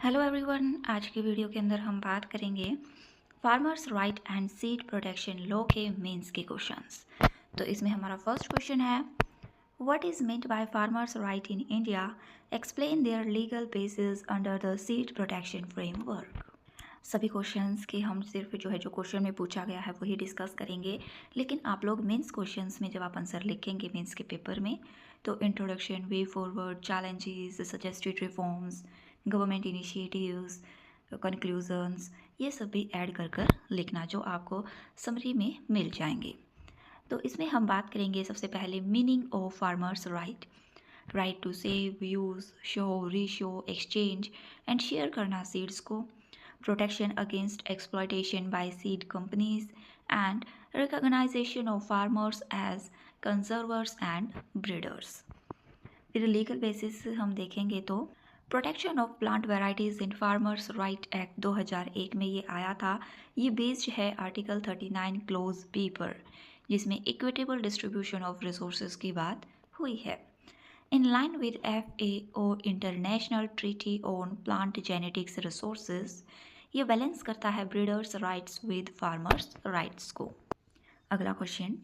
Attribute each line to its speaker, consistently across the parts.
Speaker 1: Hello everyone, आज की video के अंदर हम बात करेंगे farmers right and seed protection law के मेंस के क्वेश्चंस। तो इसमें हमारा फर्स्ट क्वेश्चन है, what is meant by farmers right in India, explain their legal basis under the seed protection framework. सभी क्वेश्चंस के हम सिर्फ जो क्वेश्चन में पूछा गया है वही डिस्कस करेंगे, लेकिन आप लोग मेंस क्वेश्चंस में जब आप आंसर लिखेंगे मेंस के पेपर में, तो introduction, way forward, challenges, suggested reforms, government initiatives, conclusions, ये सब भी ऐड कर कर लिखना, जो आपको समरी में मिल जाएंगे। तो इसमें हम बात करेंगे सबसे पहले meaning of farmers right. Right to save, use, show, reshow, exchange and share करना सीड्स को, protection against exploitation by seed companies, and recognition of farmers as conservers and breeders. फिर लीगल बेसिस हम देखेंगे तो protection of plant varieties in farmers right act 2001 में ये आया था। ये बेस्ड है आर्टिकल 39 क्लोज बी पर, जिसमें इक्विटेबल डिस्ट्रीब्यूशन ऑफ रिसोर्सेज की बात हुई है। In line with FAO international treaty on plant genetics resources, ये बैलेंस करता है breeders rights with farmers rights को। अगला क्वेश्चन,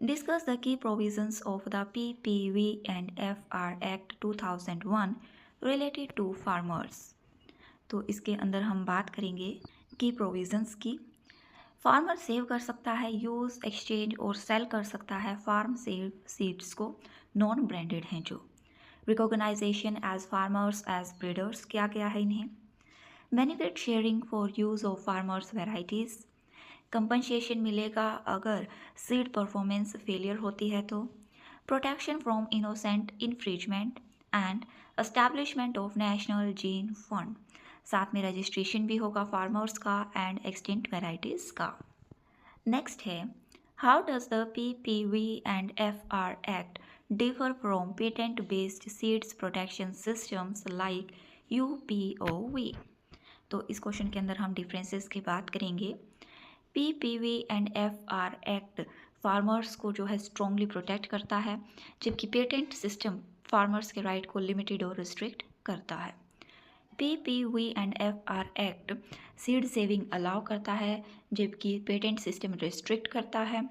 Speaker 1: डिस्कस द की provisions of the PPV and FR act 2001 related to farmers. तो इसके अंदर हम बात करेंगे की प्रोविजंस की। फार्मर सेव कर सकता है, यूज़, एक्सचेंज और सेल कर सकता है फार्म सेव सीड्स को, नॉन ब्रांडेड हैं जो। Recognisation as farmers as breeders किया गया है इन्हें। Benefit sharing for use of farmers varieties, compensation मिलेगा अगर सीड परफॉर्मेंस फेलियर होती है तो। Protection from innocent infringement and establishment of national gene fund, साथ में रजिस्ट्रेशन भी होगा फार्मर्स का एंड एक्सटिंक्ट वेराइटीज़ का। नेक्स्ट है, how does the PPV and FR act differ from patent based seeds protection systems like UPOV। तो इस question के अंदर हम डिफरेंसेस की बात करेंगे। PPV and FR act farmers को जो है स्ट्रॉन्गली प्रोटेक्ट करता है, जबकि पेटेंट सिस्टम फार्मर्स के राइट को लिमिटेड और रिस्ट्रिक्ट करता है। PPV and FR act seed saving allow करता है, जबकि पेटेंट सिस्टम रिस्ट्रिक्ट करता है।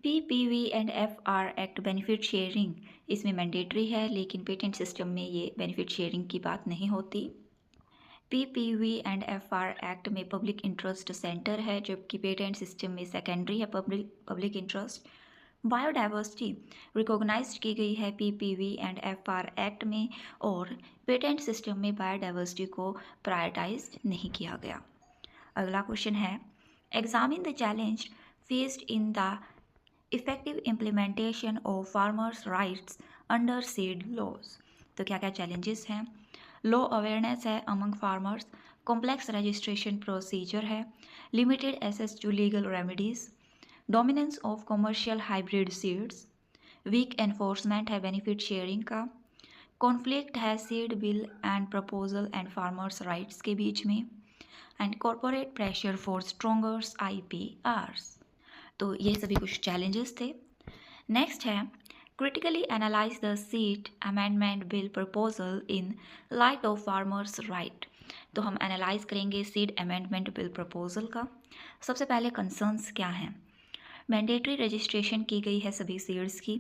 Speaker 1: PPV and FR act benefit sharing इसमें मैंडेटरी है, लेकिन पेटेंट सिस्टम में ये बेनिफिट शेयरिंग की बात नहीं होती। PPV एंड FR एक्ट में पब्लिक इंटरेस्ट सेंटर है, जबकि पेटेंट सिस्टम में सेकेंडरी है पब्लिक इंटरेस्ट। बायोडाइवर्सिटी रिकॉग्नाइज्ड की गई है PPV एंड FR एक्ट में, और पेटेंट सिस्टम में बायोडाइवर्सिटी को प्रायोरिटाइज नहीं किया गया। अगला क्वेश्चन है, examine the challenge faced in the effective implementation of farmers rights under seed laws. तो क्या क्या चैलेंजेस हैं? लो अवेयरनेस है among farmers, complex registration procedure है, limited access to legal remedies, dominance of commercial hybrid seeds, weak enforcement है benefit sharing का, conflict है seed bill and proposal and farmers rights के बीच में, and corporate pressure for strongers IPRs। तो ये सभी कुछ चैलेंजेस थे। नेक्स्ट है, critically analyze the seed amendment bill proposal in light of farmers right। तो हम एनालाइज करेंगे सीड अमेंडमेंट बिल प्रपोजल का। सबसे पहले कंसर्न्स क्या हैं? मैंडेटरी रजिस्ट्रेशन की गई है सभी सीड्स की,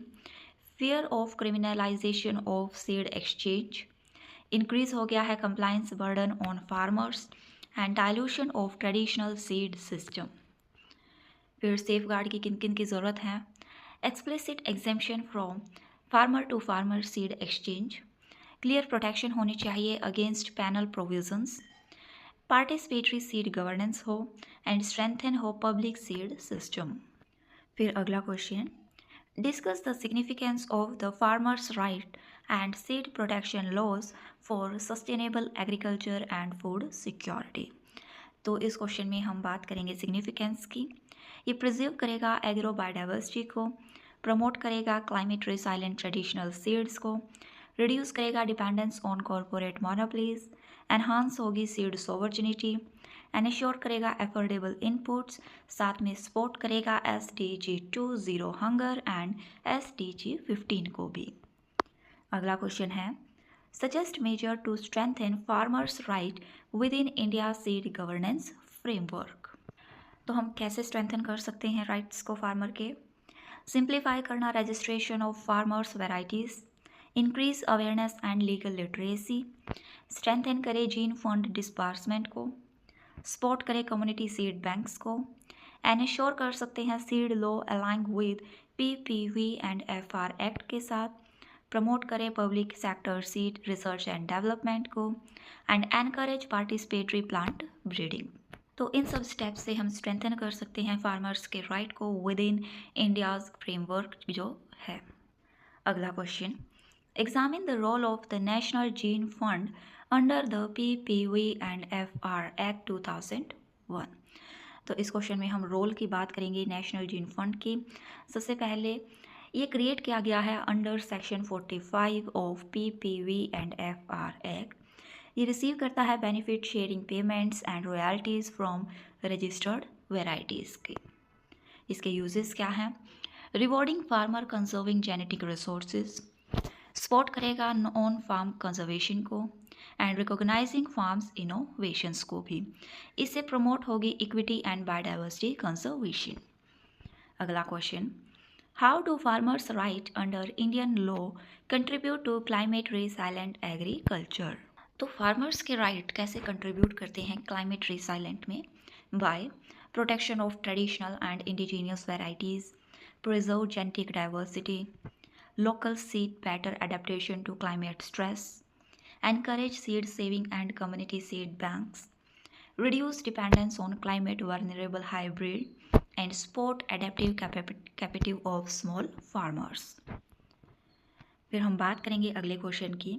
Speaker 1: fear of criminalisation of seed exchange, increase हो गया है compliance burden on farmers, and dilution of traditional seed system. फिर सेफ गार्ड की किन किन की ज़रूरत है? Explicit exemption from farmer to farmer seed exchange, clear protection होनी चाहिए against panel provisions, participatory seed governance हो, एंड स्ट्रेंथन हो पब्लिक सीड सिस्टम। फिर अगला question, discuss the significance of the farmers right and seed protection laws for sustainable agriculture and food security. तो इस question में हम बात करेंगे सिग्निफिकेंस की। ये प्रिजर्व करेगा एग्रो बायोडाइवर्सिटी को, प्रमोट करेगा क्लाइमेट रिसाइलेंट ट्रेडिशनल सीड्स को, रिड्यूस करेगा dependence on corporate monopolies, enhance होगी सीड सोवर्जिनिटी, एनश्योर करेगा एफोर्डेबल इनपुट्स, साथ में सपोर्ट करेगा SDG 2 zero hunger and SDG 15 को भी। अगला क्वेश्चन है, Suggest measure to strengthen farmers' right within India seed governance framework. तो हम कैसे स्ट्रेंथन कर सकते हैं राइट्स को फार्मर के? सिंप्लीफाई करना registration of farmers varieties, increase awareness and legal literacy, strengthen करे जीन फंड डिस्बार्समेंट को, सपोर्ट करे कम्युनिटी सीड बैंक्स को, एनश्योर कर सकते हैं seed law aligning with PPV and FR act के साथ, प्रमोट करें public sector seed research and development को, and encourage participatory plant breeding. तो इन सब स्टेप्स से हम स्ट्रेंथन कर सकते हैं फार्मर्स के राइट को विद इन इंडियाज फ्रेमवर्क जो है। अगला question, examine the role of the national gene fund under the PPV and FR act 2001। तो इस क्वेश्चन में हम रोल की बात करेंगे नेशनल जीन फंड की। सबसे पहले ये क्रिएट किया गया है under section 45 of PPV and FR act. ये रिसीव करता है benefit sharing payments and royalties from registered varieties के। इसके यूजेस क्या हैं? Rewarding farmer conserving genetic resources, support करेगा ऑन फार्म कंजर्वेशन को एंड रिकॉग्नाइजिंग फार्म्स इनोवेशंस को भी। इससे प्रमोट होगी इक्विटी एंड बायोडाइवर्सिटी कंजर्वेशन। अगला question, how do farmers right under Indian law contribute to climate resilient agriculture? तो farmers के right कैसे कंट्रीब्यूट करते हैं क्लाइमेट रिसाइलेंट में? By protection of traditional and indigenous varieties, preserve genetic diversity, local seed better adaptation to climate stress, encourage seed saving and community seed banks, reduce dependence on climate vulnerable hybrid, and support adaptive capacity of small farmers। फिर हम बात करेंगे अगले question की,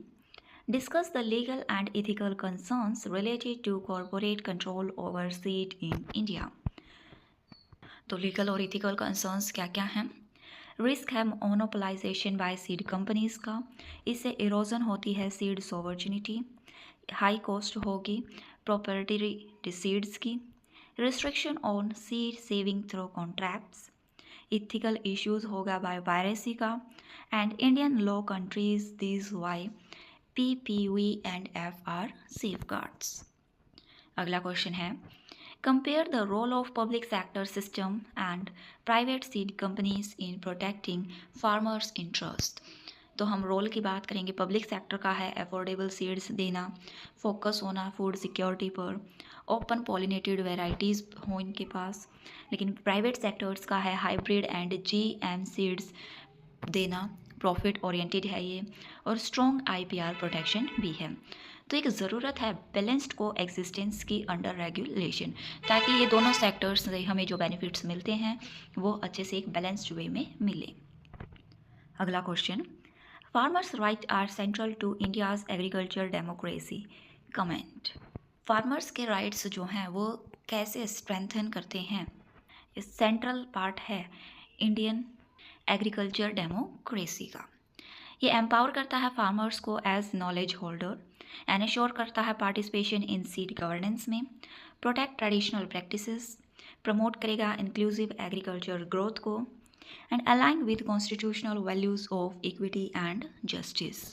Speaker 1: discuss the legal and ethical concerns related to corporate control over seed in India. तो legal और ethical concerns क्या क्या हैं? रिस्क है मोनोपोलाइजेशन बाय सीड कंपनीज़ का, इससे इरोजन होती है सीड सोवर्जिनिटी, हाई कॉस्ट होगी प्रोप्राइटरी सीड्स की, restriction on seed saving through contracts, ethical issues होगा बाय पायरेसी का, and Indian law counters this via PPV and FR safeguards. अगला question है, compare the role of public sector system and private seed companies in protecting farmers' interest। तो हम role की बात करेंगे, public sector का है अफोर्डेबल सीड्स देना, फोकस होना फूड सिक्योरिटी पर, ओपन पॉलिनेटेड वेराइटीज़ हो इनके पास, लेकिन प्राइवेट सेक्टर्स का है हाइब्रिड एंड GM सीड्स देना, प्रॉफिट ओरिएंटेड है ये, और स्ट्रॉन्ग IPR प्रोटेक्शन भी है। तो एक ज़रूरत है बैलेंस्ड को एग्जिस्टेंस की अंडर रेगुलेशन, ताकि ये दोनों सेक्टर्स से हमें जो बेनिफिट्स मिलते हैं वो अच्छे से एक बैलेंस्ड वे में मिले। अगला question, farmers right are central to India's agriculture democracy, comment. Farmers के राइट्स जो हैं वो कैसे स्ट्रेंथन करते हैं? ये सेंट्रल पार्ट है इंडियन एग्रीकल्चर डेमोक्रेसी का। ये एम्पावर करता है फार्मर्स को एज नॉलेज होल्डर, एनश्योर करता है पार्टिसिपेशन इन सीड गवर्नेंस में, प्रोटेक्ट ट्रेडिशनल प्रैक्टिसेस, प्रमोट करेगा इंक्लूसिव एग्रीकल्चर ग्रोथ को, and align with constitutional values of equity and justice.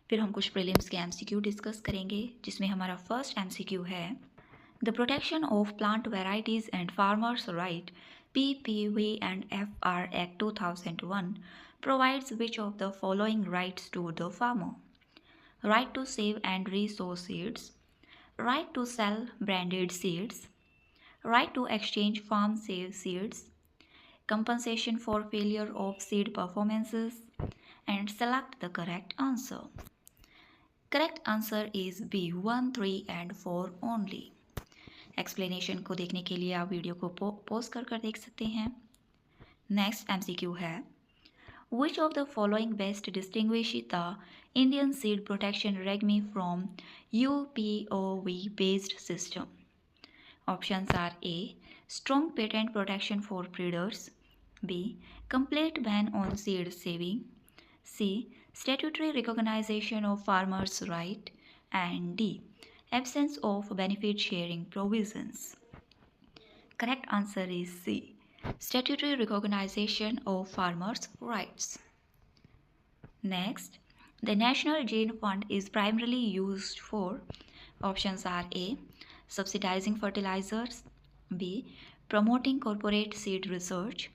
Speaker 1: फिर हम कुछ प्रीलिम्स के MCQ डिस्कस करेंगे, जिसमें हमारा फर्स्ट MCQ है, the protection of plant varieties and farmers right PPV and FR act 2001 provides which of the following rights to the farmer? Right to save and resow seeds, right to sell branded seeds, right to exchange farm save seeds, compensation for failure of seed performances, and select the correct answer. Correct answer is B, 1, 3 and 4 only. Explanation को देखने के लिए आप video को pause कर देख सकते हैं। नेक्स्ट MCQ है, which of the following best distinguish the Indian seed protection regime from UPOV based system? Options are A, strong patent protection for breeders, B, complete ban on seed saving, C, statutory recognition of farmers' right, and D, absence of benefit sharing provisions. Correct answer is C, statutory recognition of farmers' rights. Next, The National Gene Fund is primarily used for options are A. Subsidizing fertilizers, B. Promoting corporate seed research,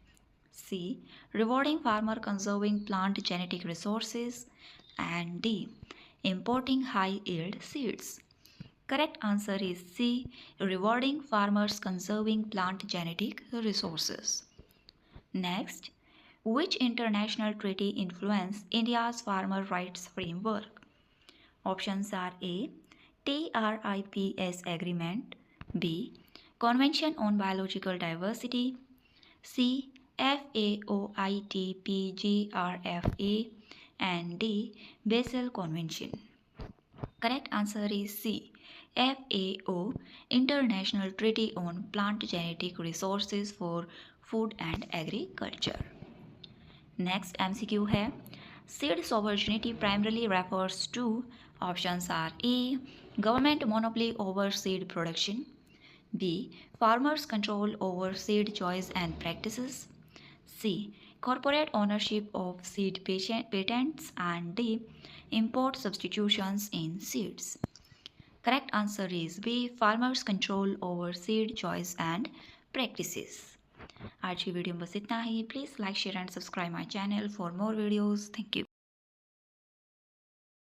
Speaker 1: C. Rewarding farmer conserving plant genetic resources, and D. Importing high yield seeds. Correct answer is C. Rewarding farmers conserving plant genetic resources. Next, which international treaty influenced India's farmer rights framework? Options are A. TRIPS Agreement, B. Convention on Biological Diversity, C. FAOITPGRFA, and D. Basel Convention. Correct answer is C. FAO, International Treaty on Plant Genetic Resources for Food and Agriculture. Next MCQ है, seed sovereignty primarily refers to, options are A. Government monopoly over seed production, B. Farmers' control over seed choice and practices, C. Corporate ownership of seed patents, and D. Import substitutions in seeds. Correct answer is B. Farmers' control over seed choice and practices. आज की video में बस इतना ही. Please like share and subscribe my channel for more videos. Thank you.